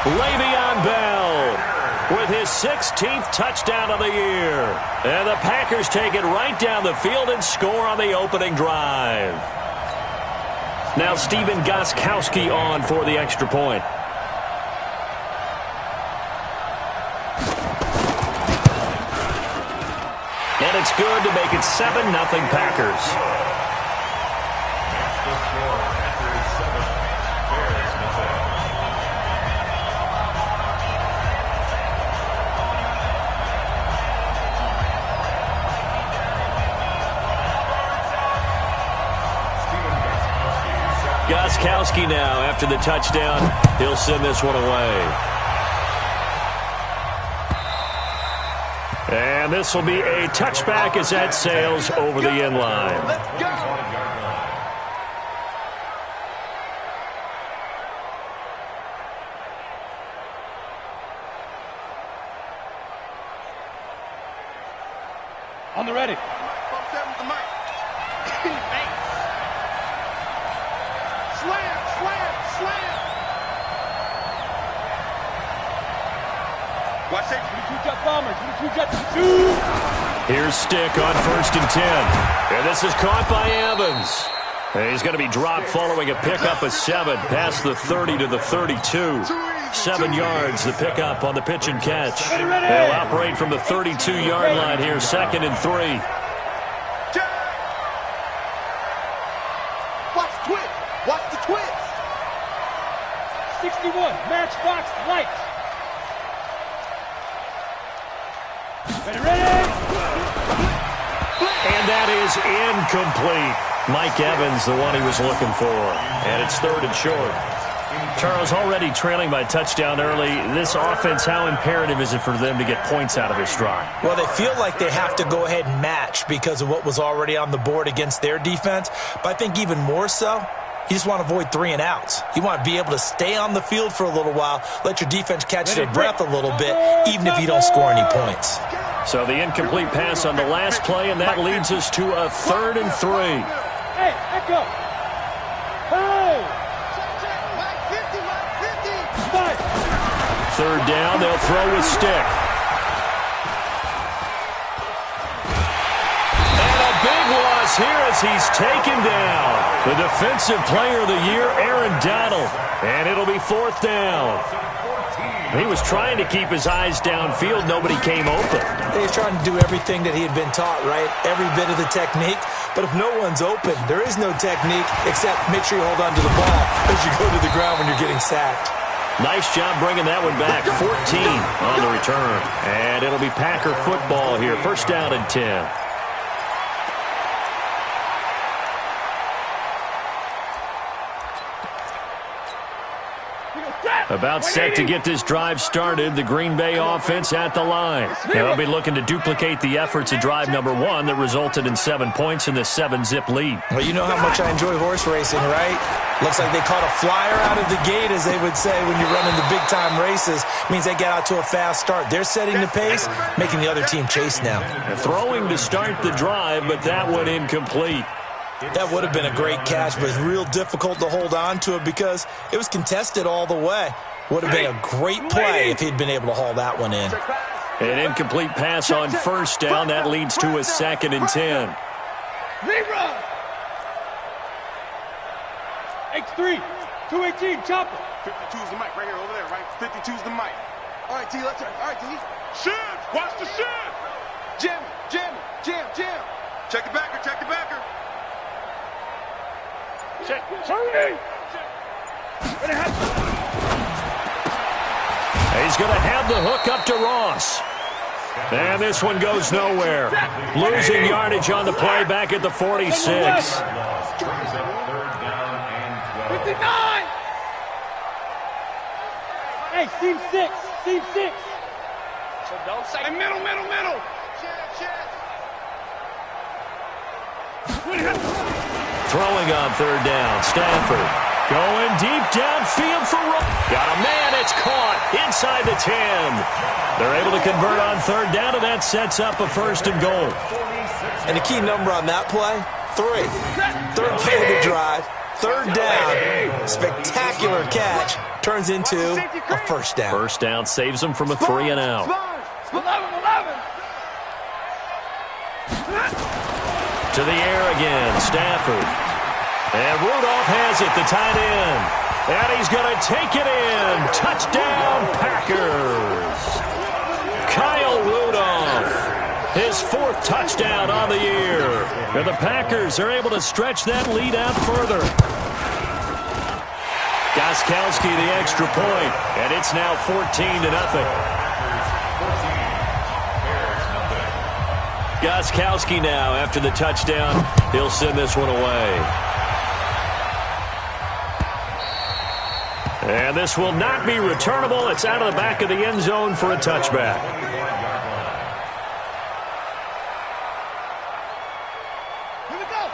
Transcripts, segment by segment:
Le'Veon Bell with his 16th touchdown of the year. And the Packers take it right down the field and score on the opening drive. Now Stephen Gostkowski on for the extra point. And it's good to make it 7-0 Packers. Gostkowski now after the touchdown. He'll send this one away. And this will be a touchback as that sails over the end line. Let's go. On the ready. Watch it. 22 jet bombers. 22 jet. Here's Stick on 1st and 10. And this is caught by Evans. And he's going to be dropped following a pickup of 7 past the 30 to the 32. 7 yards, the pickup on the pitch and catch. They'll operate from the 32-yard line here, 2nd and 3. Watch the twist. Watch the twist. 61. Matchbox light. Ready. And that is incomplete. Mike Evans, the one he was looking for. And it's 3rd and short. Charles, already trailing by touchdown early. This offense, how imperative is it for them to get points out of this drive? Well, they feel like they have to go ahead and match because of what was already on the board against their defense. But I think even more so, you just want to avoid 3 and outs. You want to be able to stay on the field for a little while, let your defense catch their breath a little bit, even if you don't score any points. So the incomplete pass on the last play, and that leads us to a 3rd and 3. Hey, echo. Hey. 3rd down, they'll throw with Stick. And a big loss here as he's taken down. The defensive player of the year, Aaron Donald. And it'll be 4th down. He was trying to keep his eyes downfield. Nobody came open. He was trying to do everything that he had been taught, right? Every bit of the technique. But if no one's open, there is no technique except make sure you hold on to the ball as you go to the ground when you're getting sacked. Nice job bringing that one back. 14 on the return. And it'll be Packer football here. 1st down and 10. About set to get this drive started, the Green Bay offense at the line. They'll be looking to duplicate the efforts of drive number 1 that resulted in 7 points in the 7-zip lead. Well, you know how much I enjoy horse racing, right? Looks like they caught a flyer out of the gate, as they would say when you're running the big-time races. Means they get out to a fast start. They're setting the pace, making the other team chase now. Throwing to start the drive, but that one incomplete. That would have been a great catch, but it's real difficult to hold on to it because it was contested all the way. Would have been a great play if he'd been able to haul that one in. An incomplete pass on 1st down. That leads to a 2nd and 10. Rerun. X3. 218. Chopper. 52's the mic right here, over there, right? 52's the mic. All right, T, let's turn. All right, T. Shift. Watch the shift. Jam. Check the backer. Check. Tony. He's going to have the hook up to Ross. And this one goes nowhere. Losing yardage on the play back at the 46. 59. Hey, seam 6. So don't say middle. Throwing on 3rd down. Stafford going deep downfield for Ross. Got a man. It's caught inside the 10. They're able to convert on 3rd down, and that sets up a 1st and goal. And the key number on that play, 3. 3rd play of the drive. 3rd down. Spectacular catch. turns into a first down. First down saves them from a 3 and out. 11. To the air again, Stafford. And Rudolph has it, the tight end. And he's going to take it in. Touchdown, Packers. Kyle Rudolph, his 4th touchdown on the year. And the Packers are able to stretch that lead out further. Gostkowski the extra point, and it's now 14-0. Gostkowski now, after the touchdown, he'll send this one away. And this will not be returnable. It's out of the back of the end zone for a touchback.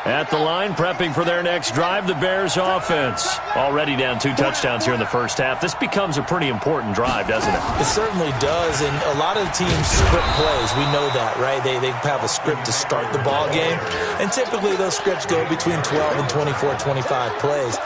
At the line, prepping for their next drive, the Bears offense. Already down 2 touchdowns here in the first half. This becomes a pretty important drive, doesn't it? It certainly does, and a lot of teams script plays. We know that, right? They have a script to start the ball game, and typically those scripts go between 12 and 24, 25 plays.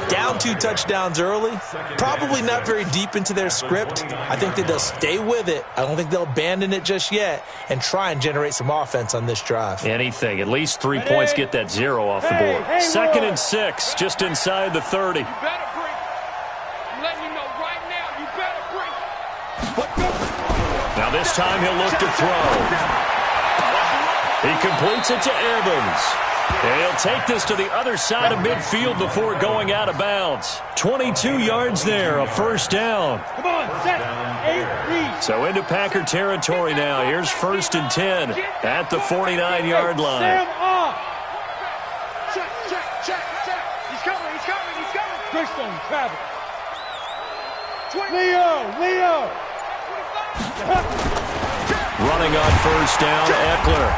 Down 2 touchdowns early, probably not very deep into their script. I think that they'll stay with it. I don't think they'll abandon it just yet and try and generate some offense on this drive. Anything. At least 3 points get that 0 off the board. 2nd and 6, just inside the 30. You better break. I'm letting you know right now, you better break. Now this time he'll look to throw. He completes it to Evans. And he'll take this to the other side of midfield before going out of bounds. 22 yards there, a first down. Come on, set. 8-3. So into Packer territory now. Here's 1st and 10 at the 49-yard line. Sam off. Check. He's coming. Greystone, travel. Leo. Running on first down, Eckler.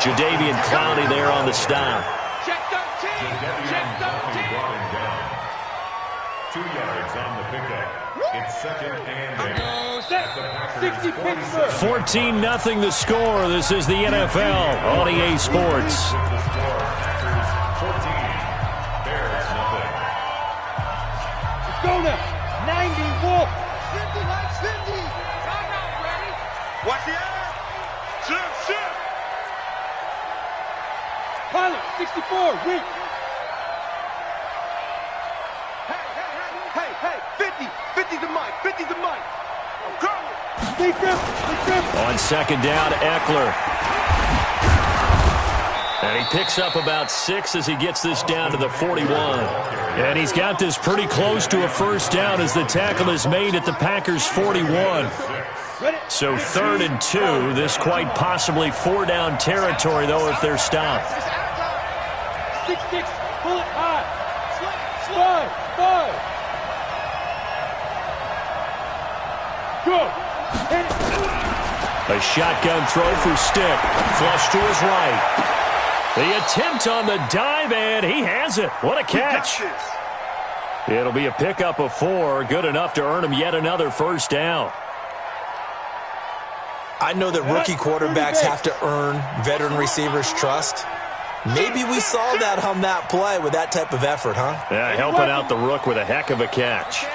Jadeveon Clowney there on the stop. Check 13. 2 yards on the pickup. It's 2nd and 8. 60 Pittsburgh. 14-0 the score. This is the NFL on EA Sports. 14. Bears nothing. Let's go now. 90 Wolf. 50 likes 50. I'm not ready. Watch the eye. Shift. Pilot, 64, weak. Hey, 50 the mic. I'm coming. Defense. On 2nd down, Eckler. And he picks up about 6 as he gets this down to the 41. And he's got this pretty close to a first down as the tackle is made at the Packers' 41. So 3rd and 2. This quite possibly 4-down territory, though, if they're stopped. 6-6, pull it high. Slide. Go. Hit it. A shotgun throw for Stick. Flush to his right. The attempt on the dive, and he has it. What a catch. It'll be a pickup of 4. Good enough to earn him yet another first down. I know that rookie quarterbacks have to earn veteran receivers' trust. Maybe we saw that on that play with that type of effort, huh? Yeah, helping out the rook with a heck of a catch.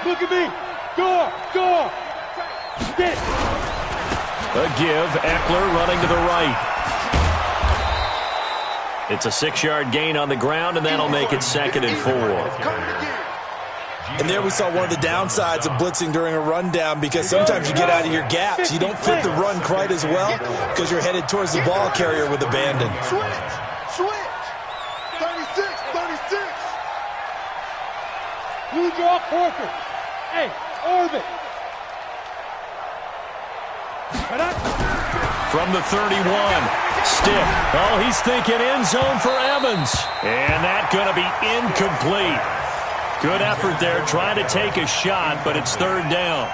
Look at me. Go. Get. A give. Eckler running to the right. It's a 6-yard gain on the ground, and that'll make it 2nd and 4. And there we saw one of the downsides of blitzing during a rundown, because sometimes you get out of your gaps. You don't fit the run quite as well because you're headed towards the ball carrier with abandon. Switch. 36. You draw Porter. Hey, orbit. From the 31, Stick. Oh, he's thinking end zone for Evans. And that's going to be incomplete. Good effort there, trying to take a shot, but it's 3rd down.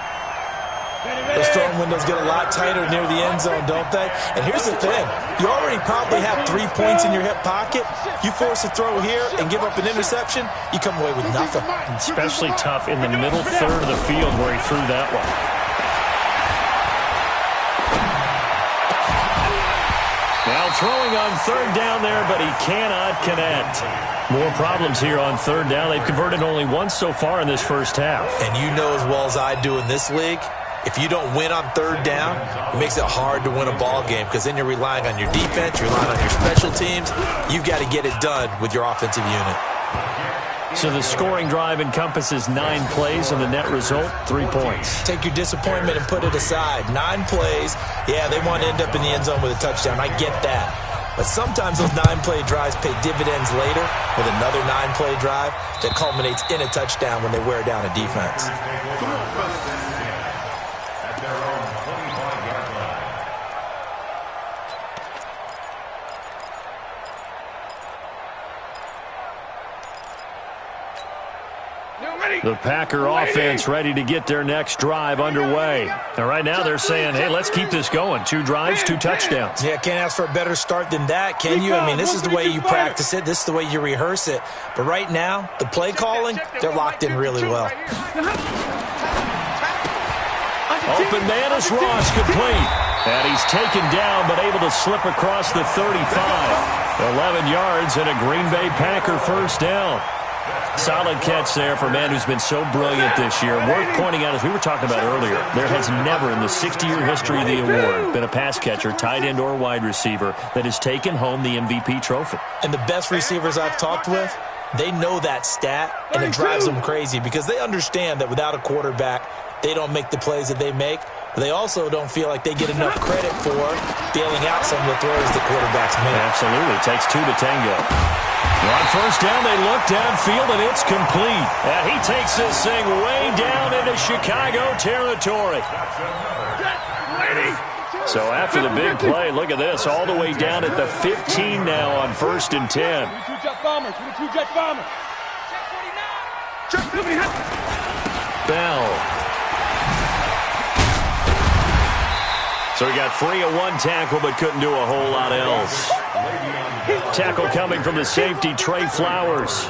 Those throwing windows get a lot tighter near the end zone, don't they? And here's the thing. You already probably have 3 points in your hip pocket. You force a throw here and give up an interception, you come away with nothing. Especially tough in the middle third of the field where he threw that one. Now throwing on third down there, but he cannot connect. More problems here on third down. They've converted only once so far in this first half. And you know as well as I do in this league, if you don't win on third down, it makes it hard to win a ball game because then you're relying on your defense, you're relying on your special teams. You've got to get it done with your offensive unit. So the scoring drive encompasses 9 plays, and the net result, 3 points. Take your disappointment and put it aside. 9 plays, yeah, they want to end up in the end zone with a touchdown. I get that. But sometimes those 9-play drives pay dividends later with another 9-play drive that culminates in a touchdown when they wear down a defense. At their own 25-yard line. The Packer offense ready to get their next drive underway. And right now they're saying, hey, let's keep this going. 2 drives, 2 touchdowns. Yeah, can't ask for a better start than that, can you? I mean, this is the way you practice it. This is the way you rehearse it. But right now, the play calling, they're locked in really well. Open man is Ross, complete. And he's taken down, but able to slip across the 35. 11 yards and a Green Bay Packer first down. Solid catch there for a man who's been so brilliant this year. Worth pointing out, as we were talking about earlier, there has never in the 60-year history of the award been a pass catcher, tight end, or wide receiver that has taken home the MVP trophy. And the best receivers I've talked with, they know that stat, and it drives them crazy because they understand that without a quarterback, they don't make the plays that they make. But they also don't feel like they get enough credit for bailing out some of the throws the quarterbacks make. Absolutely. It takes 2 to tango. On first down, they look downfield, and it's complete. And he takes this thing way down into Chicago territory. So after the big play, look at this, all the way down at the 15 now on first and 10. Bell. So he got free of 1 tackle, but couldn't do a whole lot else. Tackle coming from the safety, Trey Flowers.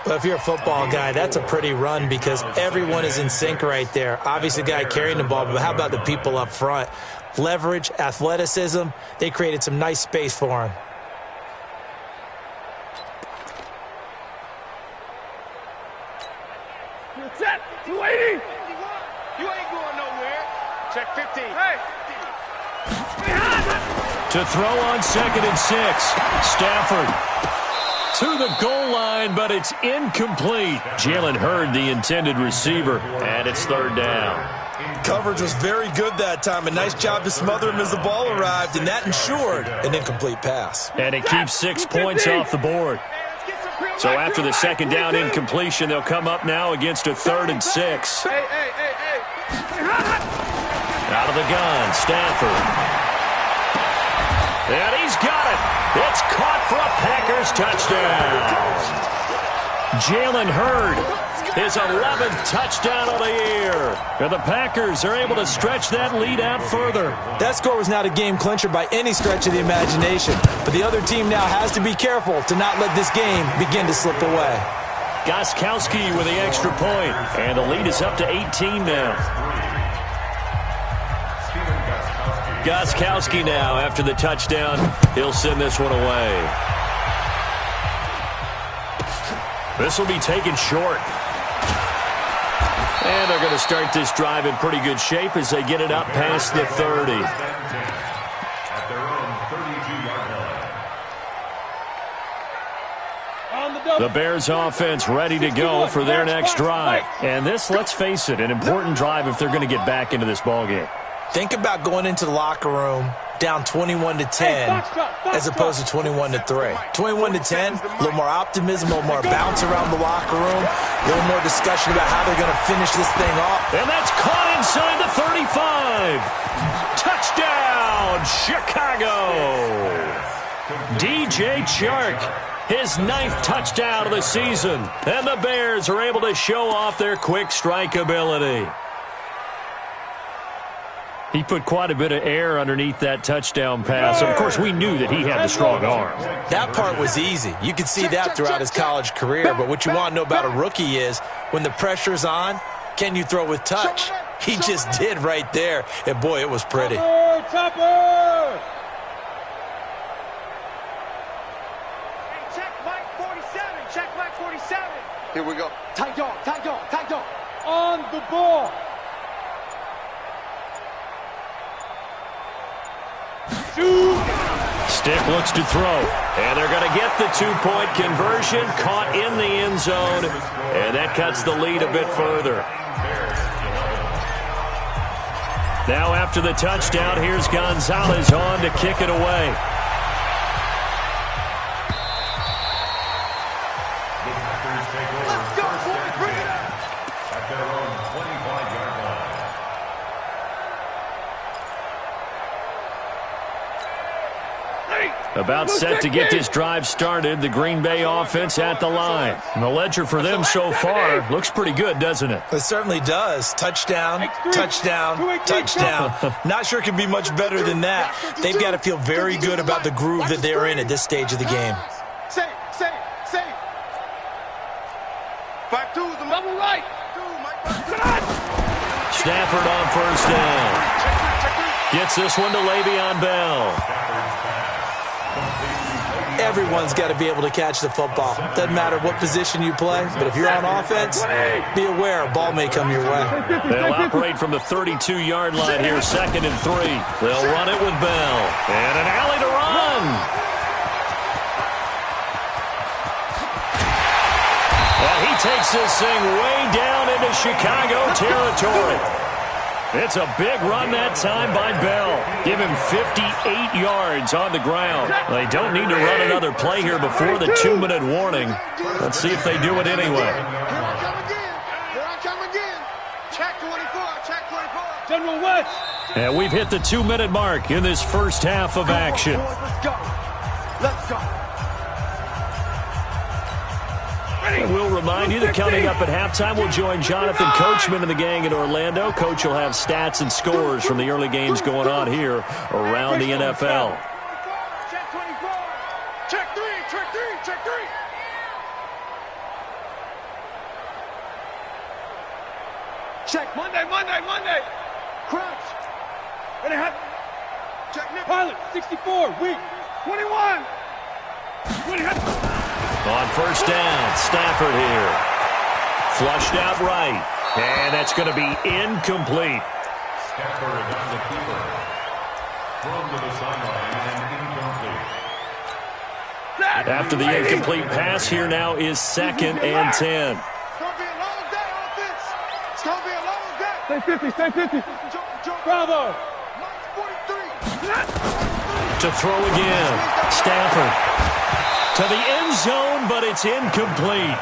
Well, if you're a football guy, that's a pretty run because everyone is in sync right there. Obviously, the guy carrying the ball, but how about the people up front? Leverage, athleticism, they created some nice space for him. Set, 280. You ain't going nowhere. Check 15. Hey. To throw on 2nd and 6. Stafford to the goal line, but it's incomplete. Jalen Hurd, the intended receiver, and it's 3rd down. Coverage was very good that time. A nice job to smother him as the ball arrived, and that ensured an incomplete pass. And it keeps 6 points off the board. So after the 2nd down incompletion, they'll come up now against a 3rd and 6. Out of the gun, Stafford. And he's got it. It's caught for a Packers touchdown. Jalen Hurd, his 11th touchdown of the year. And the Packers are able to stretch that lead out further. That score was not a game clincher by any stretch of the imagination. But the other team now has to be careful to not let this game begin to slip away. Gostkowski with the extra point. And the lead is up to 18 now. Gostkowski now, after the touchdown, he'll send this one away. This will be taken short. And they're going to start this drive in pretty good shape as they get it up past the 30. At their own 32-yard line. The Bears offense ready to go for their next drive. And this, let's face it, an important drive if they're going to get back into this ballgame. Think about going into the locker room down 21-10 as opposed to 21-3. 21-10, a little more optimism, a little more bounce around the locker room, a little more discussion about how they're going to finish this thing off. And that's caught inside the 35. Touchdown, Chicago. DJ Chark, his 9th touchdown of the season. And the Bears are able to show off their quick strike ability. He put quite a bit of air underneath that touchdown pass. Of course, we knew that he had the strong arm. That part was easy. You could see that throughout his college career. But what you want to know about a rookie is when the pressure's on, can you throw with touch? He just did right there. And, boy, it was pretty. Here we go. Tight dog, tight dog, tight dog. On the ball. Shoot. Stick looks to throw. And they're going to get the two-point conversion. Caught in the end zone. And that cuts the lead a bit further. Now after the touchdown, here's Gonzalez on to kick it away. Let's go, boys. Bring it up. At their own 25-yard line. About set to get this drive started. The Green Bay offense at the line. And the ledger for them so far looks pretty good, doesn't it? It certainly does. Touchdown, touchdown, touchdown. Not sure it can be much better than that. They've got to feel very good about the groove that they're in at this stage of the game. Safe. 5-2 is the double right. Stafford on first down. Gets this one to Le'Veon Bell. Everyone's got to be able to catch the football. Doesn't matter what position you play, but if you're on offense, be aware a ball may come your way. They'll operate from the 32-yard line here, 2nd and 3. They'll run it with Bell. And an alley to run. And he takes this thing way down into Chicago territory. It's a big run that time by Bell. Give him 58 yards on the ground. They don't need to run another play here before the 2-minute warning. Let's see if they do it anyway. Here I come again. Check 24, check 24. General West. And we've hit the 2-minute mark in this first half of action. Let's go. Let's go. And we'll remind you that coming up at halftime, we'll join Jonathan Coachman and the gang in Orlando. Coach will have stats and scores from the early games going on here around the NFL. Check 24. Check 3, check 3, check 3. Check. Monday. Crouch. Ready, hot. Check Nick. Pilot, 64, weak. 21. Ready, hot. On first down, Stafford here. Flushed out right. And that's going to be incomplete. Stafford on the keeper. Thrown to the sideline and incomplete. After the incomplete pass, here now is 2nd and 10. It's going to be a long day, offense. It's going to be a long day. Stay 50. Jump. Bravo. Minus 43. To throw again. Stafford. To the end zone, but it's incomplete.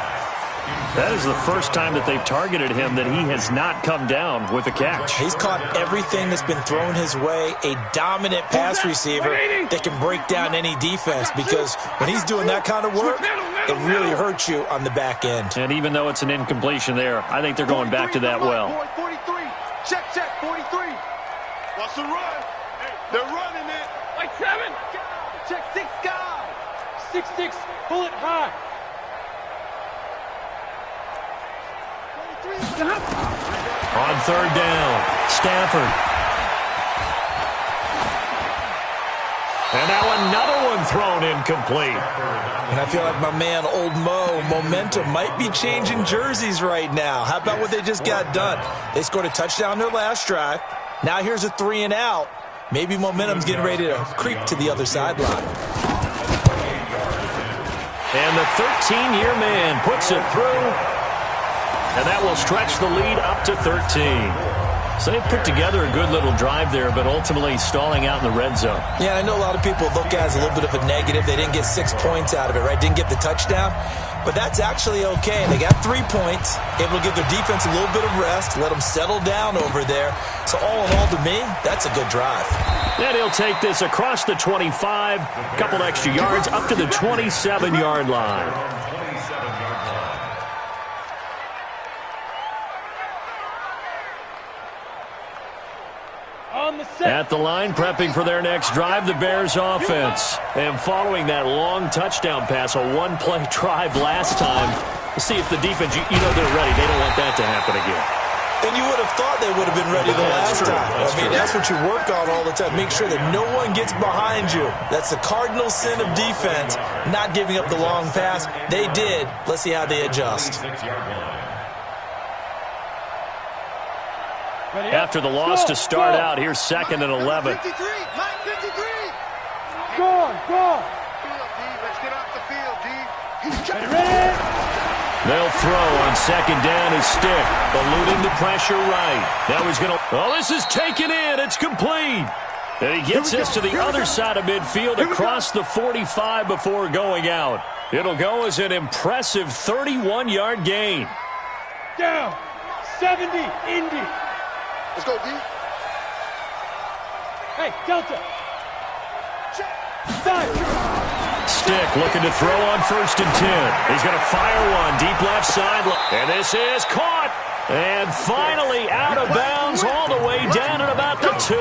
That is the first time that they've targeted him that he has not come down with a catch. He's caught everything that's been thrown his way, a dominant pass receiver that can break down any defense, because when he's doing that kind of work, it really hurts you on the back end. And even though it's an incompletion there, I think they're going back to that well. 43. Check, 43. What's the run? They're running it. Like 7. Check 6 guys. 6-6, bullet high. On third down, Stafford. And now another one thrown incomplete. And I feel like my man, Old Mo, momentum might be changing jerseys right now. How about what they just got done? They scored a touchdown their last drive. Now here's a 3 and out. Maybe momentum's getting ready to creep to the other sideline. And the 13-year man puts it through. And that will stretch the lead up to 13. So they put together a good little drive there, but ultimately stalling out in the red zone. Yeah, I know a lot of people look at it as a little bit of a negative. They didn't get 6 points out of it, right? Didn't get the touchdown. But that's actually okay. They got 3 points, able to give their defense a little bit of rest, let them settle down over there. So all in all, to me, that's a good drive. And he'll take this across the 25, a couple extra yards, up to the 27-yard line. At the line, prepping for their next drive, the Bears offense. And following that long touchdown pass, a one-play drive last time, we'll see if the defense, you know they're ready. They don't want that to happen again. And you would have thought they would have been ready the last time. I mean, that's what you work on all the time. Make sure that no one gets behind you. That's the cardinal sin of defense, not giving up the long pass. They did. Let's see how they adjust. After the loss to start out, here's 2nd and 11. 53, line 53. Go. Let's get off the field, D. Ready? They'll throw on 2nd down as Stick, eluding the pressure right. Now he's going to... Oh, this is taken in. It's complete. And he gets this to the other side of midfield across the 45 before going out. It'll go as an impressive 31-yard gain. Down. 70, Indy. Let's go, D. Hey, Delta. Stick looking to throw on 1st and 10. He's going to fire one deep left sideline. And this is caught. And finally out of bounds all the way down at about the 2.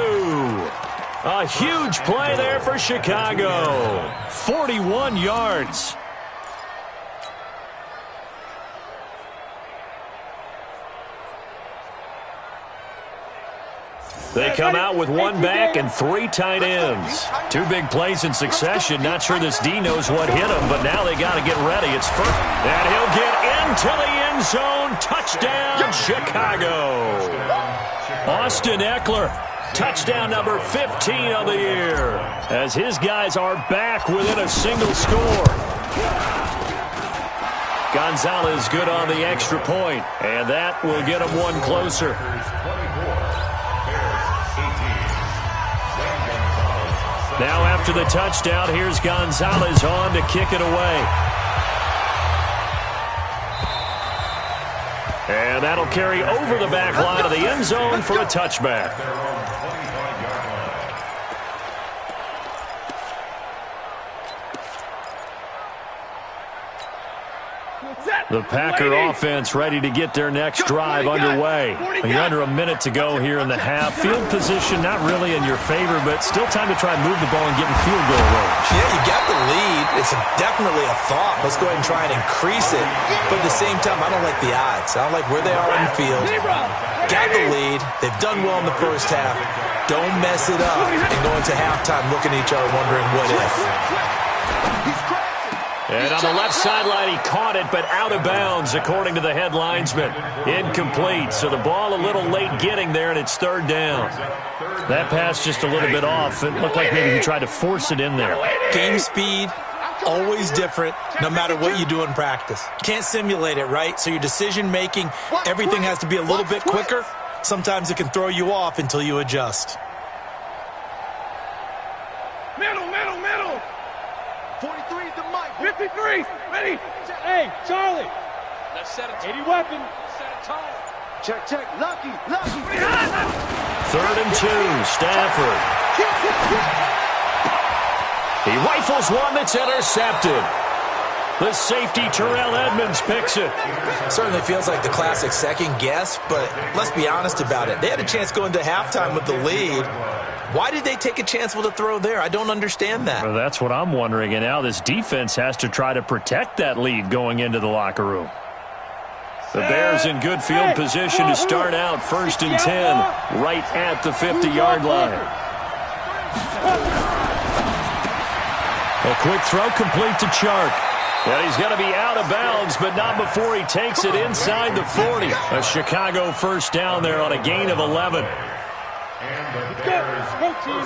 A huge play there for Chicago. 41 yards. They come out with one back and 3 tight ends. 2 big plays in succession. Not sure this D knows what hit him, but now they got to get ready. It's first. And he'll get into the end zone. Touchdown, Chicago. Austin Eckler, touchdown number 15 of the year, as his guys are back within a single score. Gonzalez good on the extra point, and that will get him one closer. Now after the touchdown, here's Gonzalez on to kick it away. And that'll carry over the back line of the end zone for a touchback. The Packer offense ready to get their next drive underway. You're under a minute to go here in the half. Field position not really in your favor, but still time to try and move the ball and get in field goal range. Yeah, you got the lead. It's definitely a thought. Let's go ahead and try and increase it. But at the same time, I don't like the odds. I don't like where they are in the field. Got the lead. They've done well in the first half. Don't mess it up and go into halftime looking at each other wondering what if. And on the left sideline, he caught it, but out of bounds, according to the head linesman. Incomplete, so the ball a little late getting there, and it's 3rd down. That pass just a little bit off. It looked like maybe he tried to force it in there. Game speed, always different, no matter what you do in practice. Can't simulate it, right? So your decision-making, everything has to be a little bit quicker. Sometimes it can throw you off until you adjust. Middle. 43 to Mike. 53. Ready. Hey, Charlie. Let's set it. 80 weapon. Set it tall. Check. Lucky. 3rd and 2. Stafford. He rifles one that's intercepted. The safety, Terrell Edmonds, picks it. Certainly feels like the classic second guess, but let's be honest about it. They had a chance going to halftime with the lead. Why did they take a chance with a throw there? I don't understand that. Well, that's what I'm wondering, and now this defense has to try to protect that lead going into the locker room. The Bears in good field position to start out 1st and 10, right at the 50-yard line. A quick throw complete to Chark. And he's going to be out of bounds, but not before he takes it inside the 40. A Chicago 1st down there on a gain of 11.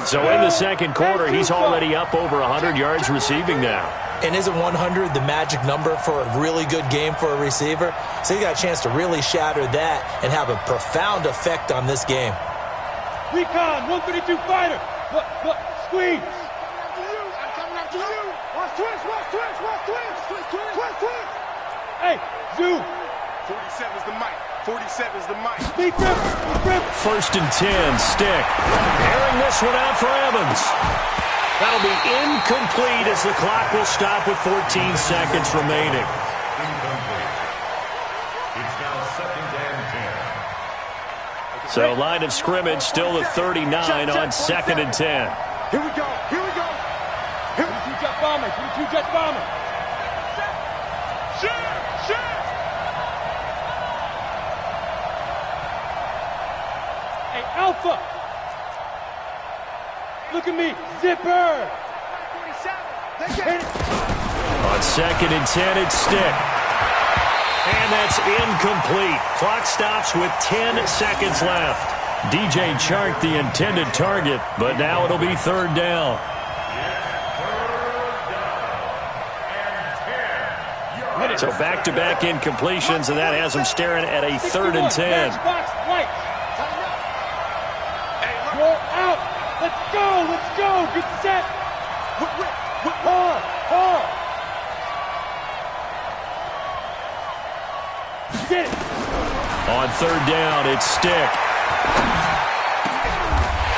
So in the second quarter, he's already up over 100 yards receiving now. And isn't 100 the magic number for a really good game for a receiver? So he got a chance to really shatter that and have a profound effect on this game. Recon, 132 fighter. Squeeze. I'm coming after you. Watch twist. Hey, zoom. 47's the mic. 47's the mic. 1st and 10, Stick. Airing this one out for Evans. That'll be incomplete as the clock will stop with 14 seconds remaining. It's now 2nd and 10. So line of scrimmage still the 39 on 2nd and 10. Here we go. 22 jet bomber. Shoot. Alpha. Look at me. Zipper. On 2nd and 10, it's Stick. And that's incomplete. Clock stops with 10 seconds left. DJ Chark the intended target, but now it'll be 3rd down. So back-to-back incompletions, and that has them staring at a 3rd and 10. Roll out. Let's go. Let's go. Good set. Hard. Get it. On 3rd down, it's Stick.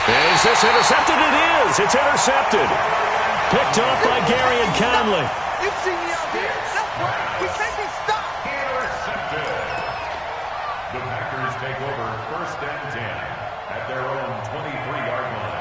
Is this intercepted? It is. It's intercepted. Picked off by Gary and Conley. You see me out here. That's right. We take it. Stop. Intercepted. The Packers take over 1st and 10 at their own 23-yard line.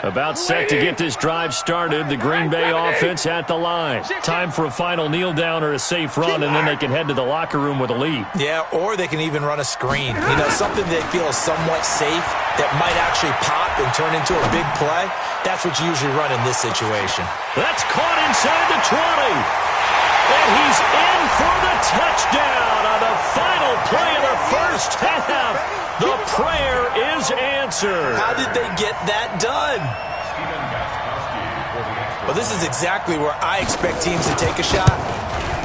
About set to get this drive started. The Green Bay offense at the line. Time for a final kneel down or a safe run, and then they can head to the locker room with a lead. Yeah, or they can even run a screen. You know, something they feel is somewhat safe that might actually pop and turn into a big play. That's what you usually run in this situation. That's caught inside the 20. And he's in for the touchdown on the final play of the 1st half. The prayer is answered. How did they get that done? Well, this is exactly where I expect teams to take a shot.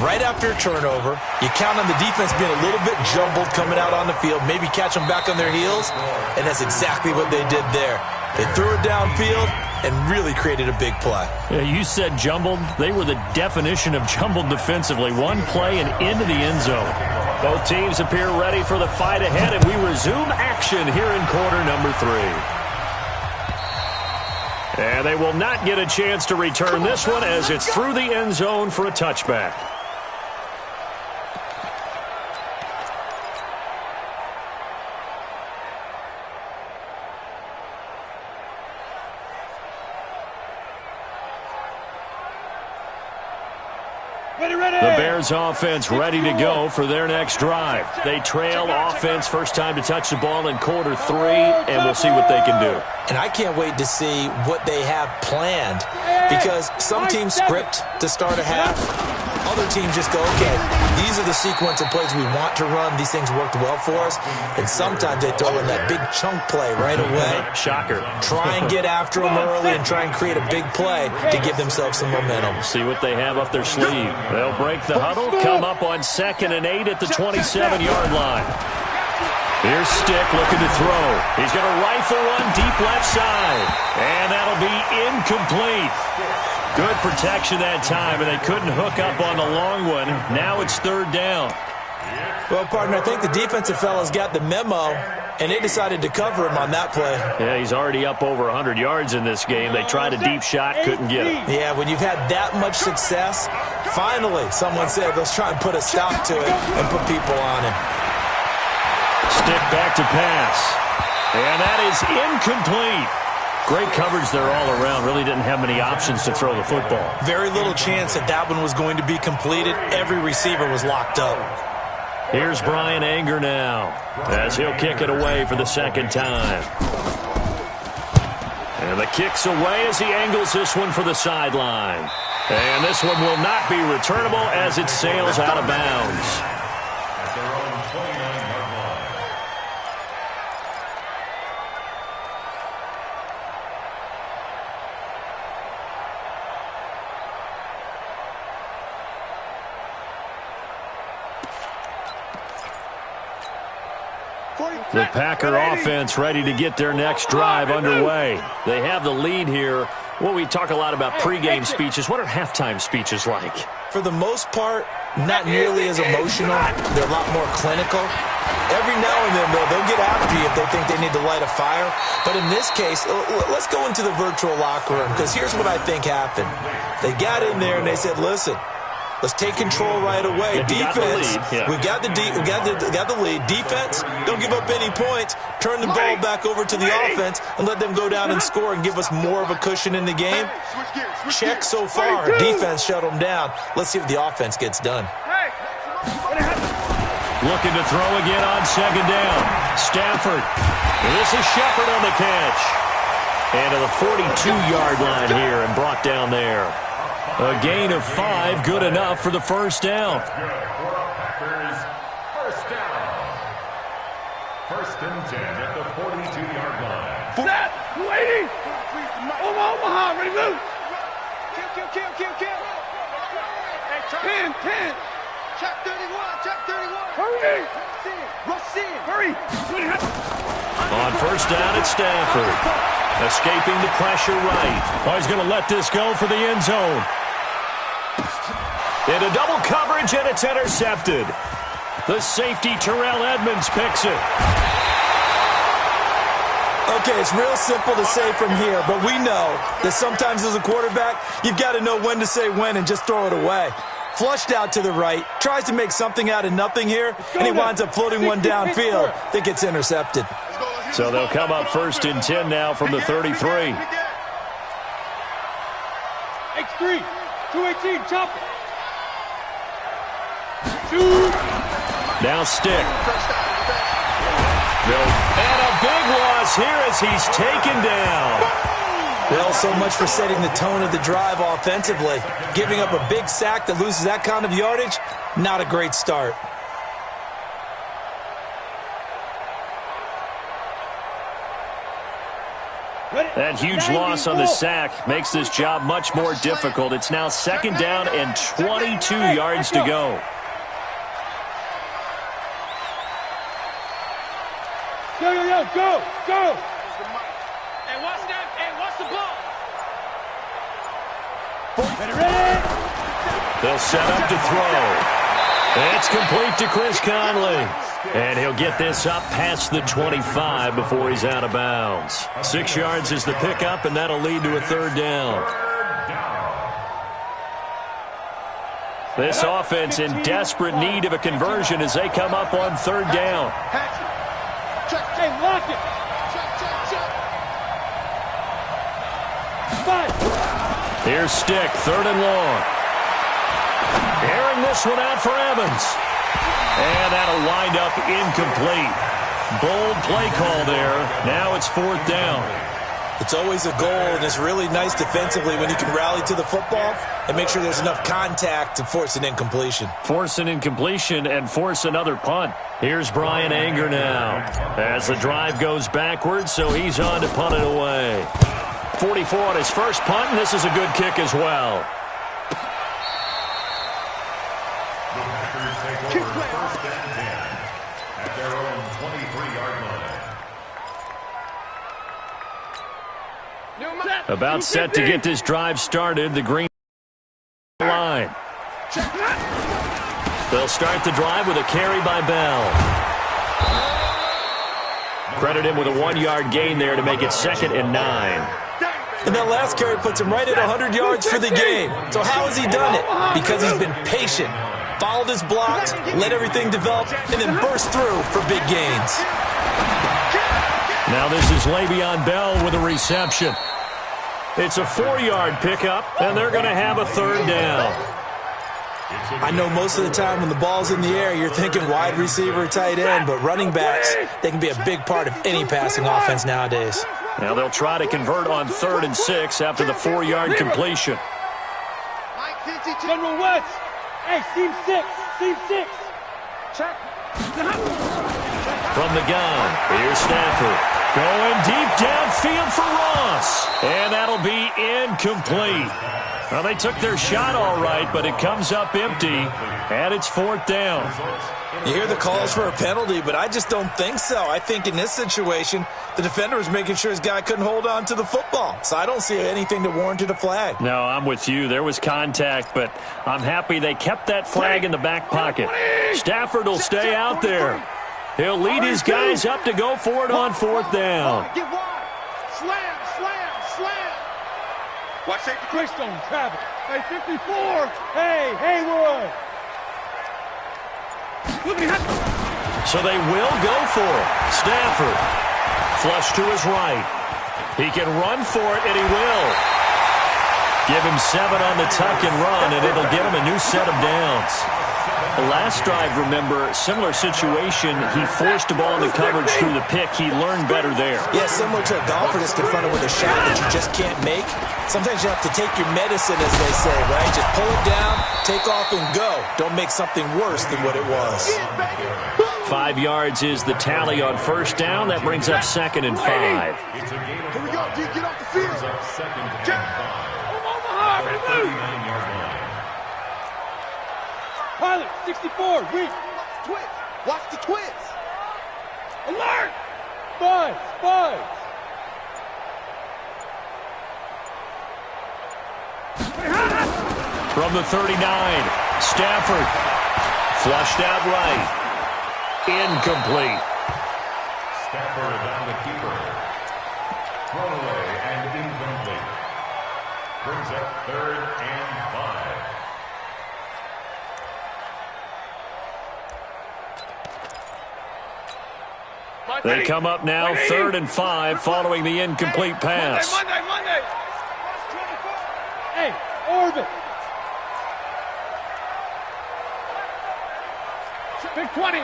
Right after a turnover, you count on the defense being a little bit jumbled coming out on the field, maybe catch them back on their heels, and that's exactly what they did there. They threw it downfield and really created a big play. Yeah, you said jumbled. They were the definition of jumbled defensively. One play and into the end zone. Both teams appear ready for the fight ahead, and we resume action here in quarter number 3. And they will not get a chance to return this one as it's through the end zone for a touchback. The Bears offense ready to go for their next drive. They trail offense first time to touch the ball in quarter 3, and we'll see what they can do. And I can't wait to see what they have planned, because some teams script to start a half. Other teams just go, okay, these are the sequence of plays we want to run. These things worked well for us. And sometimes they throw in that big chunk play right away. Shocker. Try and get after them early and try and create a big play to give themselves some momentum. See what they have up their sleeve. They'll break the huddle, come up on 2nd and 8 at the 27-yard line. Here's Stick looking to throw. He's going to rifle one deep left side. And that'll be incomplete. Good protection that time, and they couldn't hook up on the long one. Now it's 3rd down. Well, partner, I think the defensive fellas got the memo, and they decided to cover him on that play. Yeah, he's already up over 100 yards in this game. They tried a deep shot, couldn't get it. Yeah, when you've had that much success, finally someone said, let's try and put a stop to it and put people on him. Stick back to pass. And that is incomplete. Great coverage there all around. Really didn't have many options to throw the football. Very little chance that that one was going to be completed. Every receiver was locked up. Here's Brian Anger now as he'll kick it away for the 2nd time. And the kick's away as he angles this one for the sideline. And this one will not be returnable as it sails out of bounds. At their own 29-yard line. The Packer offense ready to get their next drive underway. They have the lead here. Well, we talk a lot about pregame speeches. What are halftime speeches like? For the most part, not nearly as emotional. They're a lot more clinical. Every now and then, though, they'll get after you if they think they need to light a fire. But in this case, let's go into the virtual locker room, because here's what I think happened. They got in there and they said, listen, Let's take control right away. Defense, we got the lead. Defense, don't give up any points. Turn the ball back over to the offense and let them go down and score and give us more of a cushion in the game. Check so far. Defense shut them down. Let's see if the offense gets done. Looking to throw again on second down. Stafford. And this is Shepard on the catch. And to the 42-yard line here and brought down there. A gain of 5, good enough for the first down. First down. First and 10 at the 42-yard line. Set. 280. Omaha. Ready, move. Kill. 10. Check 31. Hurry. Rush in. Hurry. On first down, it's Stafford. Escaping the pressure right. Oh, he's going to let this go for the end zone. Into double coverage, and it's intercepted. The safety, Terrell Edmonds, picks it. Okay, it's real simple to say from here, but we know that sometimes as a quarterback, you've got to know when to say when and just throw it away. Flushed out to the right, tries to make something out of nothing here, and he winds up floating one downfield that gets intercepted. So they'll come up first and 10 now from the 33. X3, 218, chop it. Now stick. And a big loss here as he's taken down. Well, so much for setting the tone of the drive offensively. Giving up a big sack that loses that kind of yardage, not a great start. That huge loss on the sack makes this job much more difficult. It's now second down and 22 yards to go. Go. Hey, watch that. Hey, watch the ball. Ready. They'll set up to throw. It's complete to Chris Conley. And he'll get this up past the 25 before he's out of bounds. 6 yards is the pickup, and that'll lead to a third down. This offense in desperate need of a conversion as they come up on third down. Hey, lock it. Five. Here's Stick, third and long. Airing this one out for Evans. And that'll wind up incomplete. Bold play call there. Now it's fourth down. It's always a goal, and it's really nice defensively when you can rally to the football and make sure there's enough contact to force an incompletion. Force an incompletion and force another punt. Here's Brian Anger now as the drive goes backwards, so he's on to punt it away. 44 on his first punt, and this is a good kick as well. The Packers take over first and 10 at their own 23-yard line. About set to get this drive started, the green line. They'll start the drive with a carry by Bell. Credit him with a 1-yard gain there to make it 2nd and 9. And that last carry puts him right at 100 yards for the game. So how has he done it? Because he's been patient, followed his blocks, let everything develop, and then burst through for big gains. Now this is Le'Veon Bell with a reception. It's a 4-yard pickup, and they're going to have a third down. I know most of the time when the ball's in the air, you're thinking wide receiver, tight end, but running backs, they can be a big part of any passing offense nowadays. Now they'll try to convert on 3rd and 6 after the 4-yard completion. General West. Hey, seam 6. Check. From the gun, here's Stafford. Going deep downfield for Ross. And that'll be incomplete. Well, they took their shot all right, but it comes up empty, and it's 4th down. You hear the calls for a penalty, but I just don't think so. I think in this situation, the defender was making sure his guy couldn't hold on to the football. So I don't see anything that warranted a flag. No, I'm with you. There was contact, but I'm happy they kept that flag in the back pocket. Stafford will stay out there. He'll lead his guys up to go for it on 4th down. Get wide. Slam. Watch safety. Greystone, Travis. Hey, 54. Hey, Haywood. So they will go for it. Stafford. Flush to his right. He can run for it, and he will. Give him 7 on the tuck and run, and it'll get him a new set of downs. The last drive, remember, similar situation. He forced the ball into coverage through the pick. He learned better there. Yeah, similar to a golfer that's confronted with a shot that you just can't make. Sometimes you have to take your medicine, as they say, right? Just pull it down, take off, and go. Don't make something worse than what it was. 5 yards is the tally on first down. That brings up 2nd and 5. Here we go, D. Get off the field. Second and 5. Pilot, 64, reach. Twist. Watch the twist. Alert! Buzz, buzz. From the 39, Stafford. Flushed out right. Incomplete. Stafford on the keeper. Thrown away and incomplete. Brings up 3rd and 5. They come up now 3rd and 5 following the incomplete pass. Monday. Hey, orbit. Big 20.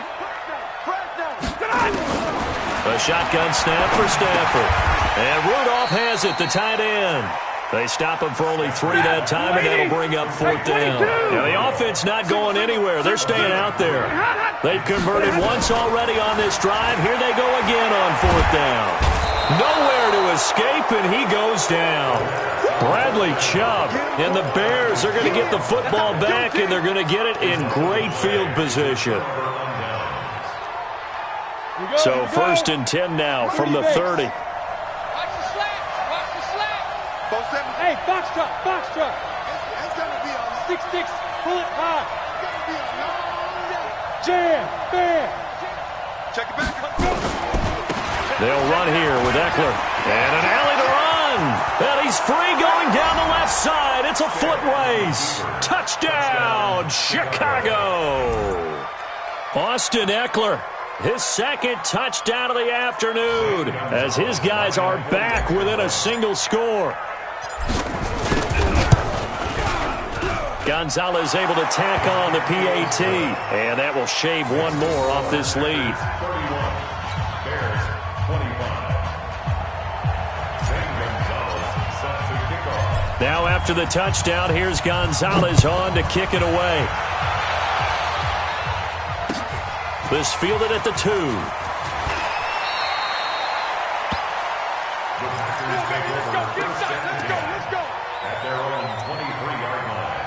A shotgun snap for Stafford. And Rudolph has it, the tight end. They stop him for only 3 that time, and that'll bring up 4th down. Now, the offense not going anywhere. They're staying out there. They've converted once already on this drive. Here they go again on 4th down. Nowhere to escape, and he goes down. Bradley Chubb and the Bears are going to get the football back, and they're going to get it in great field position. So 1st and 10 now from the 30. Hey, box truck. 6-6, pull it high. Jam, bam. Check it back. They'll run here with Eckler. And an alley to run. And he's free going down the left side. It's a foot race. Touchdown, Chicago. Austin Eckler, his 2nd touchdown of the afternoon, as his guys are back within a single score. Gonzalez able to tack on the PAT, and that will shave one more off this lead. 31. Bears 25. Gonzalez set to kick off. Now after the touchdown, here's Gonzalez on to kick it away. This fielded at the 2. Let's go. At their own 23-yard line.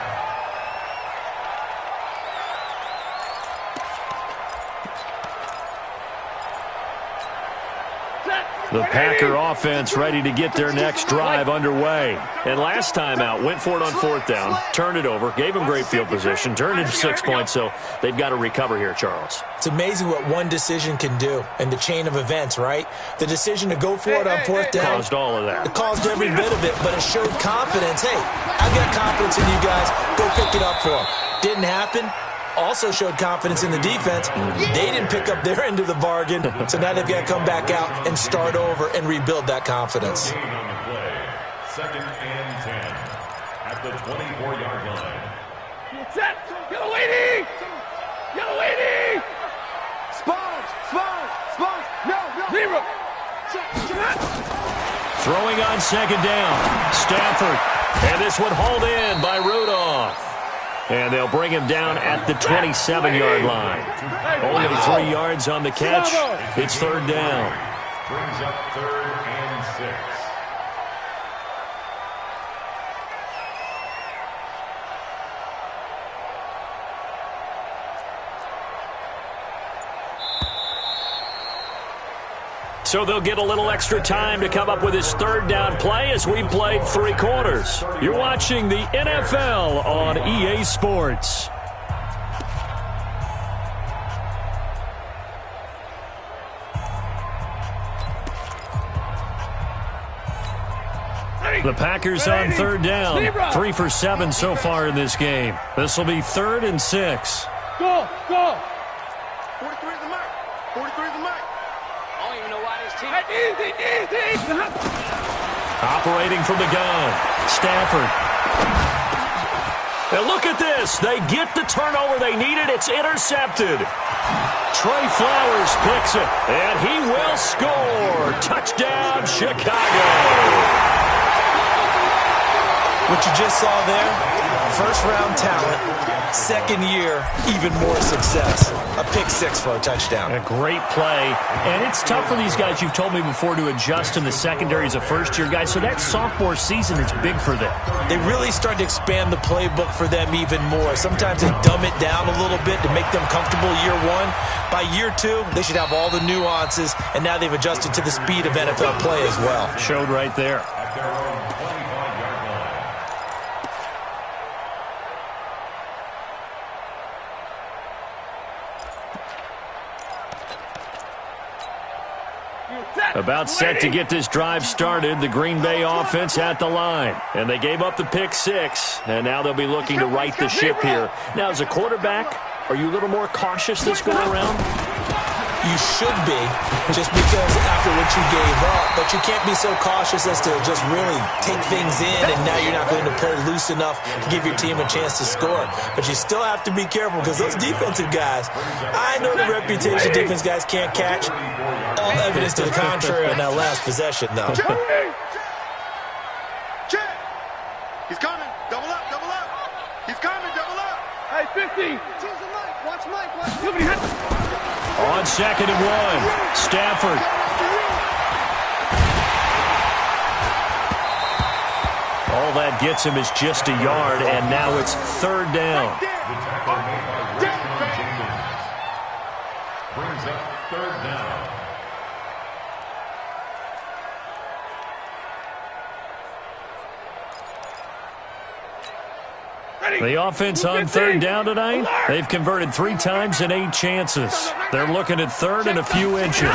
The Packer offense ready to get their next drive underway. And last time out, went for it on 4th down, turned it over, gave them great field position, turned it 6 points, so they've got to recover here, Charles. It's amazing what one decision can do in the chain of events, right? The decision to go for it on 4th down. Caused all of that. It caused every bit of it, but it showed confidence. Hey, I've got confidence in you guys. Go pick it up for them. Didn't happen. Also showed confidence in the defense. They didn't pick up their end of the bargain, so now they've got to come back out and start over and rebuild that confidence. Gain on the play. 2nd and 10 at the 24-yard line. Set. Yellow lady. Sponge. No. Zero. Throwing on 2nd down. Stafford. And this one hauled in by Rudolph. And they'll bring him down at the 27-yard line. Only 3 yards on the catch. It's 3rd down. Brings up 3rd and 6. So they'll get a little extra time to come up with his 3rd down play as we played 3 quarters. You're watching the NFL on EA Sports. The Packers on third down. 3 for 7 so far in this game. This will be 3rd and 6. Go! 43 is the mic. 43 is the mic. I don't even know why this team... Easy! Operating from the gun. Stafford. And look at this. They get the turnover they needed. It's intercepted. Trey Flowers picks it, and he will score. Touchdown, Chicago. What you just saw there, first-round talent, second year, even more success. A pick six for a touchdown. A great play, and it's tough for these guys, you've told me before, to adjust in the secondary as a first-year guy, so that sophomore season is big for them. They really start to expand the playbook for them even more. Sometimes they dumb it down a little bit to make them comfortable year one. By year two, they should have all the nuances, and now they've adjusted to the speed of NFL play as well. Showed right there. At their own 25-yard line. About set to get this drive started, the Green Bay offense at the line. And they gave up the pick six, and now they'll be looking to right the ship here. Now, as a quarterback, are you a little more cautious this go-around? You should be, just because after what you gave up. But you can't be so cautious as to just really take things in, and now you're not going to play loose enough to give your team a chance to score. But you still have to be careful, because those defensive guys, I know the reputation defense guys can't catch. All evidence to the contrary on that last possession, though. Check! He's coming. Double up. He's coming. Double up. Hey, 50! Watch Mike. On 2nd and 1, Stafford. All that gets him is just a yard, and now it's 3rd down. The tackle made by Rashawn Jenkins brings up 3rd down. The offense on 3rd down tonight, they've converted 3 times in 8 chances. They're looking at 3rd and a few inches.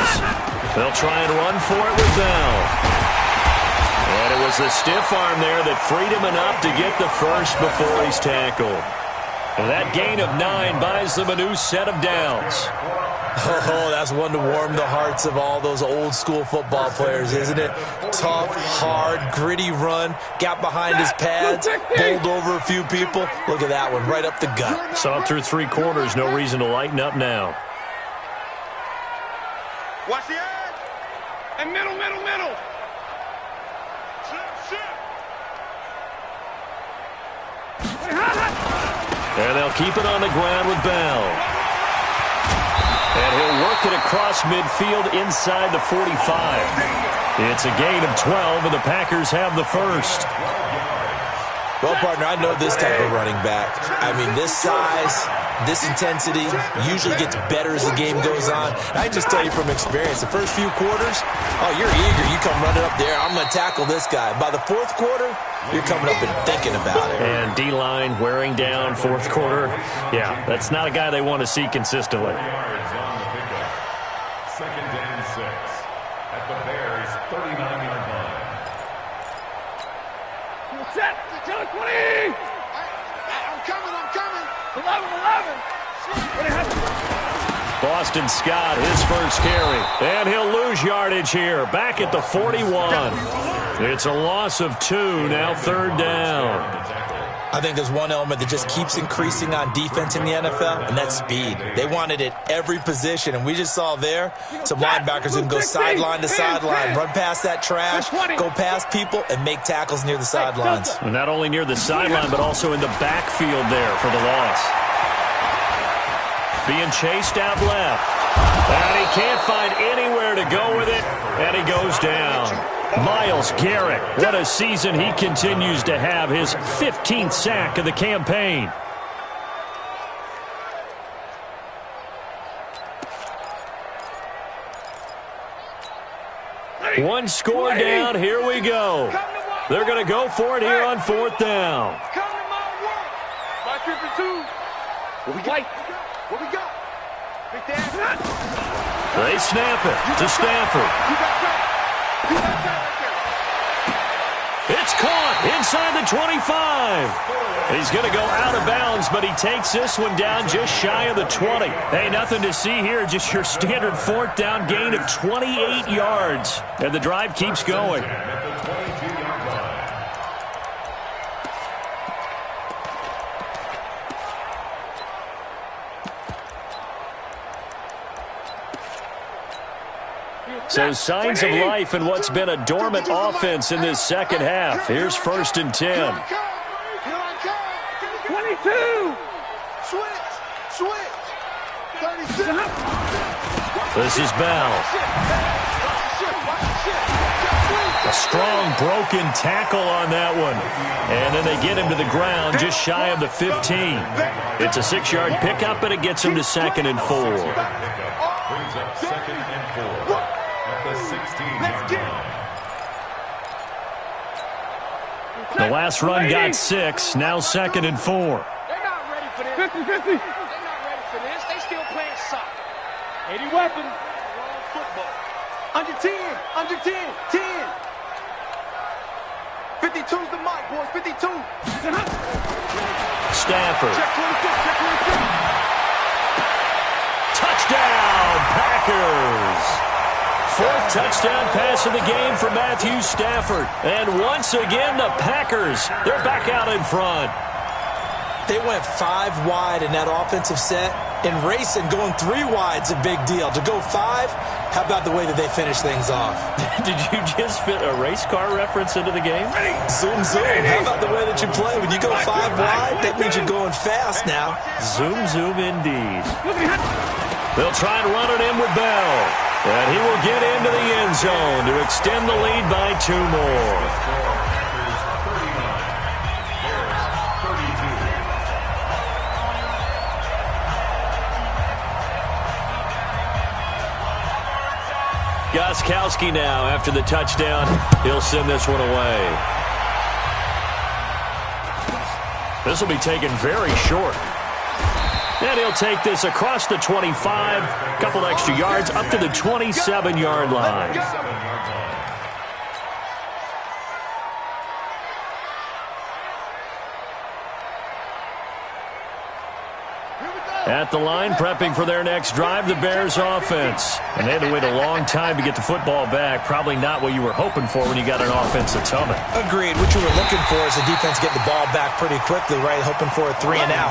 They'll try and run for it with Bell. And it was the stiff arm there that freed him enough to get the first before he's tackled. And that gain of 9 buys them a new set of downs. Oh, that's one to warm the hearts of all those old-school football players, isn't it? Tough, hard, gritty run, got behind his pads, bowled over a few people. Look at that one, right up the gut. Saw it through 3 quarters, no reason to lighten up now. Watch the edge. And middle. And they'll keep it on the ground with Bell. And he'll work it across midfield inside the 45. It's a gain of 12, and the Packers have the first. Well, partner, I know this type of running back. I mean, this size, this intensity usually gets better as the game goes on. I just tell you from experience, the first few quarters, oh, you're eager. You come running up there, I'm going to tackle this guy. By the 4th quarter, you're coming up and thinking about it. And D-line wearing down 4th quarter. Yeah, that's not a guy they want to see consistently. Yards on the pickup. 2nd and 6 at the Bears' 39-yard line. Set! 20! I'm coming. 11! Boston Scott, his first carry. And he'll lose yardage here. Back at the 41. It's a loss of 2, now 3rd down. I think there's one element that just keeps increasing on defense in the NFL, and that's speed. They want it at every position, and we just saw there some linebackers who can go sideline to sideline, run past that trash, go past people, and make tackles near the sidelines. And not only near the sideline, but also in the backfield there for the loss. Being chased out left. And he can't find anywhere to go with it, and he goes down. Myles Garrett, what a season he continues to have, his 15th sack of the campaign. One score down, here we go. They're going to go for it here on 4th down. Come to my work! My 52! What we got? Big Dan. They snap it to Stafford. You got that right there. It's inside the 25. He's going to go out of bounds, but he takes this one down just shy of the 20. Hey, nothing to see here, just your standard fourth down gain of 28 yards. And the drive keeps going. So signs of life in what's been a dormant offense in this second half. Here's 1st and 10. 22. Switch. 36. This is Bell. A strong broken tackle on that one. And then they get him to the ground just shy of the 15. It's a 6-yard pickup, and it gets him to 2nd and 4. Brings up 2nd and 4. The 16-yard line. The last run got 6. Now 2nd and 4. They're not ready for this. 50. They're not ready for this. They still playing soccer. 80 weapon. Wrong football. Under 10. 10. 52's the mic, boys. 52. Stafford. Check 26. Touchdown, Packers. 4th touchdown pass of the game for Matthew Stafford. And once again, the Packers, they're back out in front. They went 5 wide in that offensive set. In racing, going 3 wide's a big deal. To go 5, how about the way that they finish things off? Did you just fit a race car reference into the game? Zoom. How about the way that you play? When you go 5 wide, that means you're going fast now. Zoom indeed. They'll try and run it in with Bell. And he will get into the end zone to extend the lead by 2 more. Gostkowski now after the touchdown. He'll send this one away. This will be taken very short. And he'll take this across the 25, a couple extra yards, up to the 27-yard line. At the line, prepping for their next drive, the Bears offense. And they had to wait a long time to get the football back. Probably not what you were hoping for when you got an offense that's humming. Agreed. What you were looking for is the defense get the ball back pretty quickly, right? Hoping for a 3 and out.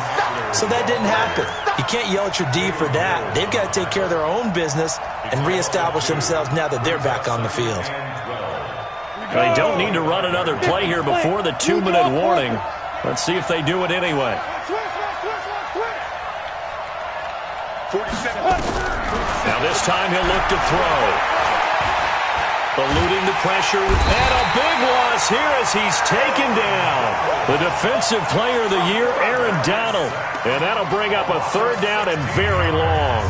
So that didn't happen. You can't yell at your D for that. They've got to take care of their own business and reestablish themselves now that they're back on the field. They don't need to run another play here before the 2-minute warning. Let's see if they do it anyway. 47. Now this time he'll look to throw. Eluding the pressure. And a big loss here as he's taken down. The defensive player of the year, Aaron Donald. And that'll bring up a 3rd down and very long.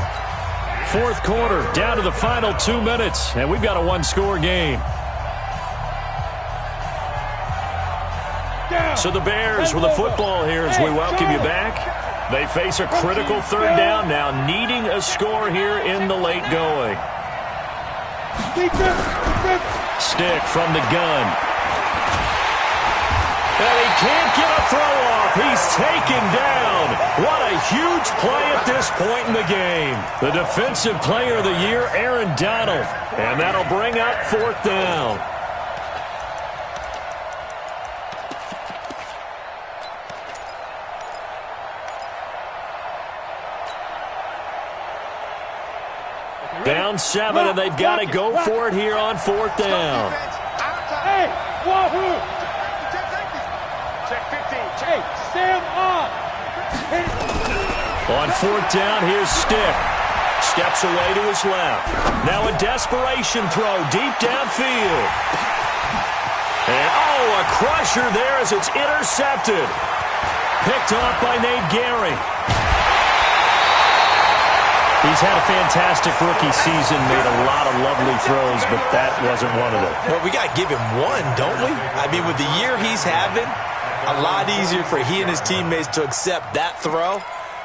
4th quarter, down to the final 2 minutes. And we've got a 1-score game. So the Bears with the football here as we welcome you back. They face a critical 3rd down now, needing a score here in the late going. Stick from the gun. And he can't get a throw off. He's taken down. What a huge play at this point in the game. The defensive player of the year, Aaron Donald. And that'll bring up 4th down. Down 7, and they've got to go for it here on 4th down. Hey, Wahoo! Check 15. Hey, stand up! On 4th down, here's Stick. Steps away to his left. Now a desperation throw deep downfield. And, a crusher there as it's intercepted. Picked off by Nate Gehring. He's had a fantastic rookie season, made a lot of lovely throws, but that wasn't one of them. Well, we got to give him one, don't we? I mean, with the year he's having, a lot easier for he and his teammates to accept that throw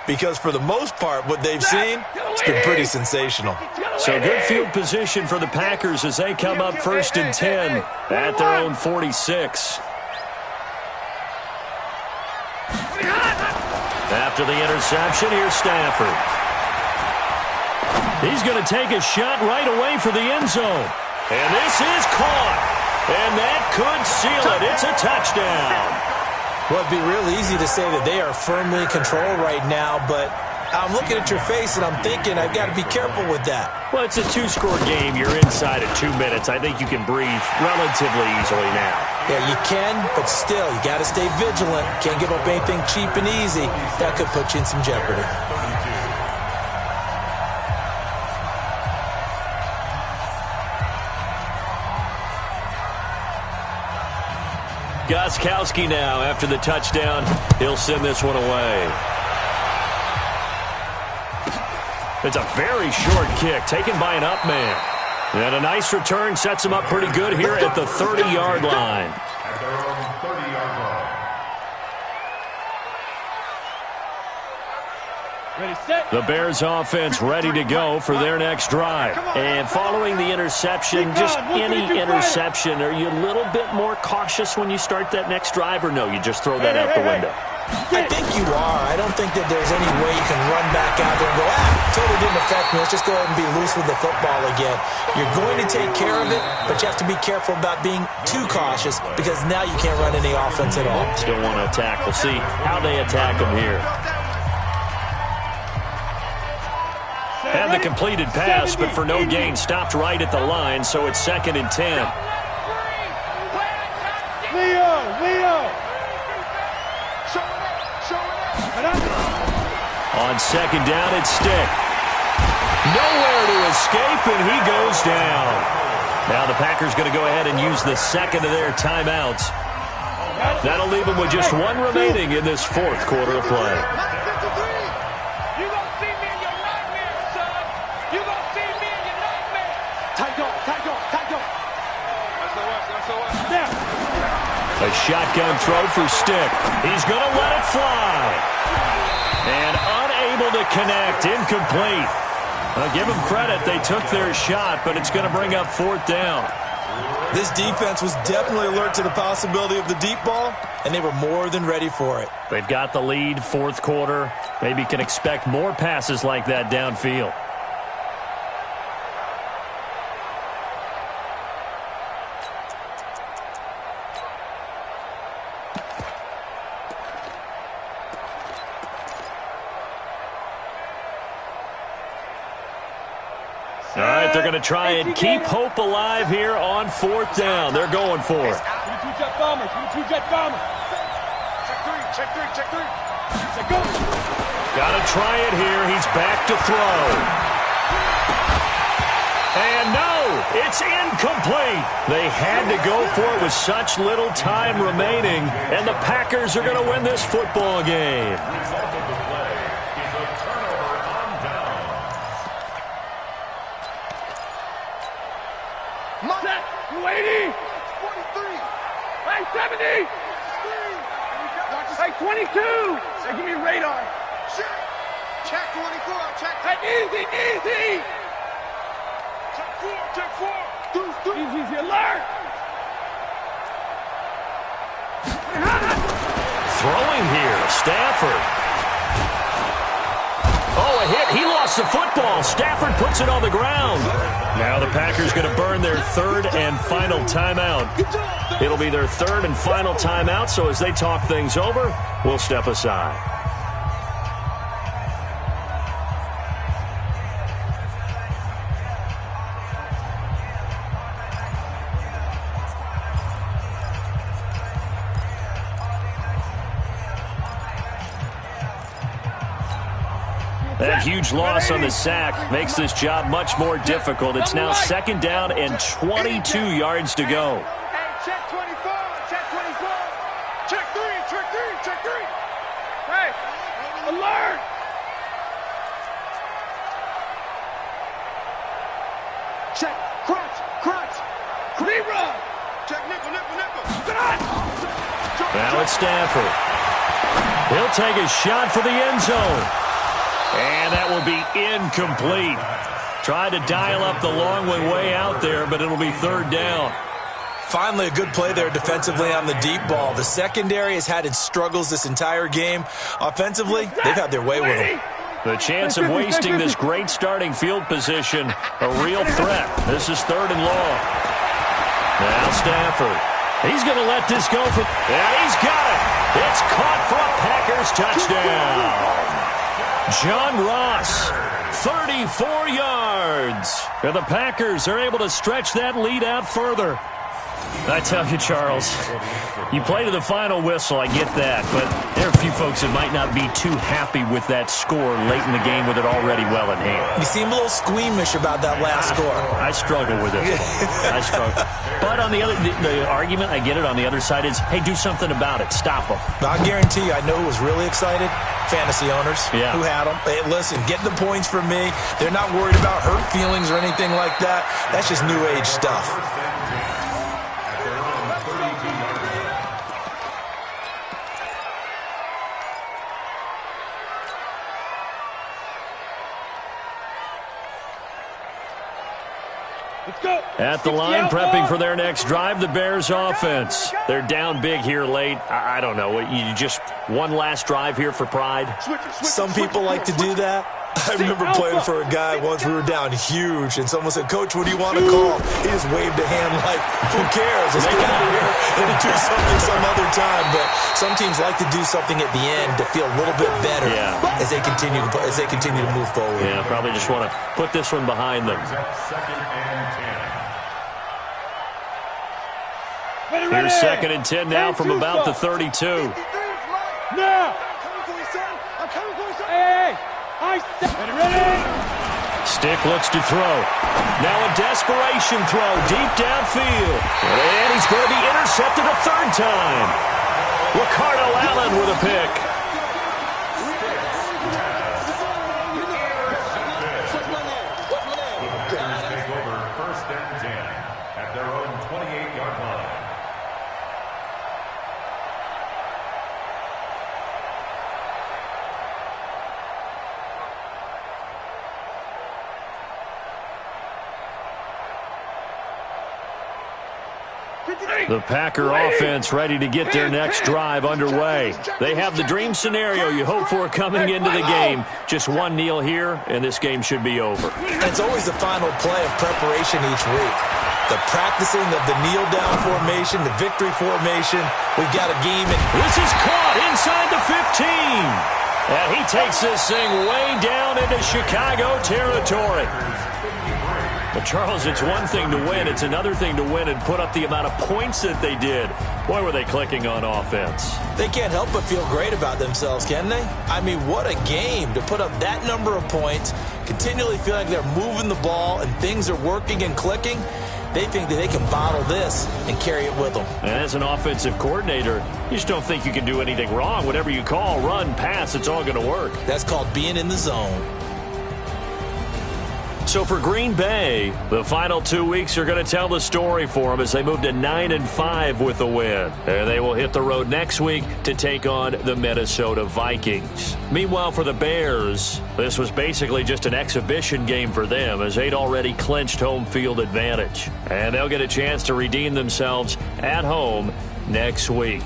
because for the most part, what they've seen, it's been pretty sensational. So good field position for the Packers as they come up 1st and 10 at their own 46. After the interception, here's Stafford. He's going to take a shot right away for the end zone. And this is caught. And that could seal it. It's a touchdown. Well, it'd be real easy to say that they are firmly in control right now, but I'm looking at your face and I'm thinking I've got to be careful with that. Well, it's a two-score game. You're inside of 2 minutes. I think you can breathe relatively easily now. Yeah, you can, but still, you got to stay vigilant. Can't give up anything cheap and easy. That could put you in some jeopardy. Gostkowski now after the touchdown. He'll send this one away. It's a very short kick taken by an up man. And a nice return sets him up pretty good here at the 30-yard line. At their own 30-yard line. Ready, set. The Bears offense ready to go for their next drive. And following the interception, just any interception, are you a little bit more cautious when you start that next drive, or no, you just throw that out the window? I think you are. I don't think that there's any way you can run back out there and go, totally didn't affect me. Let's just go ahead and be loose with the football again. You're going to take care of it, but you have to be careful about being too cautious because now you can't run any offense at all. Still want to attack. We'll see how they attack them here. And the completed pass, but for no gain, stopped right at the line, so it's 2nd and 10. Leo. On 2nd down, it's Stick. Nowhere to escape, and he goes down. Now the Packers going to go ahead and use the second of their timeouts. That'll leave them with just one remaining in this 4th quarter of play. You gonna see me in your nightmare, son. You gonna see me in your nightmare. Tight go. Now. A shotgun throw for Stick. He's going to let it fly. And unable to connect, incomplete. Give them credit, they took their shot, but it's going to bring up 4th down. This defense was definitely alert to the possibility of the deep ball, and they were more than ready for it. They've got the lead, 4th quarter. Maybe can expect more passes like that downfield. All right, they're going to try and keep hope alive here on 4th down. They're going for it. Jet bombers. Check three. Go. Got to try it here. He's back to throw. And no, it's incomplete. They had to go for it with such little time remaining, and the Packers are going to win this football game. Set. 280. 43. Hey, 70. Hey, 22. Hey, give me radar. Check 24. Check. Hey, easy. Check 4. Deuce. Easy, alert. Throwing here, Stafford. Oh, a hit. He lost the football. Stafford puts it on the ground. Now the Packers going to burn their 3rd and final timeout. It'll be their 3rd and final timeout, so as they talk things over, we'll step aside. That huge loss on the sack makes this job much more difficult. It's now 2nd down and 22 yards to go. Hey, check 24. Check 3. Hey, alert. Check. Crunch. Zebra. Check nickel. Now it's Stafford. He'll take a shot for the end zone. And that will be incomplete. Tried to dial up the long way out there, but it'll be 3rd down. Finally, a good play there defensively on the deep ball. The secondary has had its struggles this entire game. Offensively, they've had their way with them. The chance of wasting this great starting field position, a real threat. This is 3rd and long. Now Stafford. He's going to let this go for... And he's got it. It's caught for a Packers touchdown. John Ross, 34 yards. And the Packers are able to stretch that lead out further. I tell you, Charles, you play to the final whistle, I get that, but there are a few folks that might not be too happy with that score late in the game with it already well in hand. You seem a little squeamish about that last score. I struggle with it. I struggle. But on the argument, I get it, on the other side is, hey, do something about it. Stop them. I guarantee you, I know who was really excited. Fantasy owners who had them. Hey, listen, get the points from me. They're not worried about hurt feelings or anything like that. That's just new age stuff. At the line, prepping for their next drive, the Bears offense. They're down big here late. I don't know. You just one last drive here for pride? Some people like to do that. I remember playing for a guy once. We were down huge, and someone said, "Coach, what do you want to call?" He just waved a hand like, who cares? Let's get out of here and do something some other time. But some teams like to do something at the end to feel a little bit better as they continue to move forward. Yeah, probably just want to put this one behind them. Here's 2nd and 10 now from about the 32. Now! I'm coming for you, Hey! Ready? Stick looks to throw. Now a desperation throw deep downfield. And he's going to be intercepted a 3rd time. Ricardo Allen with a pick. Take over 1st and 10 at their own 28-yard line. The Packer offense ready to get their next drive underway. They have the dream scenario you hope for coming into the game. Just one kneel here, and this game should be over. It's always the final play of preparation each week. The practicing of the kneel-down formation, the victory formation. We've got a game. This is caught inside the 15. And he takes this thing way down into Chicago territory. But, Charles, it's one thing to win. It's another thing to win and put up the amount of points that they did. Boy, were they clicking on offense. They can't help but feel great about themselves, can they? I mean, what a game to put up that number of points, continually feeling like they're moving the ball and things are working and clicking. They think that they can bottle this and carry it with them. And as an offensive coordinator, you just don't think you can do anything wrong. Whatever you call, run, pass, it's all going to work. That's called being in the zone. So for Green Bay, the final 2 weeks are going to tell the story for them as they move to 9-5 with a win. And they will hit the road next week to take on the Minnesota Vikings. Meanwhile, for the Bears, this was basically just an exhibition game for them as they'd already clinched home field advantage. And they'll get a chance to redeem themselves at home next week.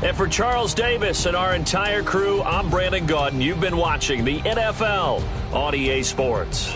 And for Charles Davis and our entire crew, I'm Brandon Gaudin. You've been watching the NFL on EA Sports.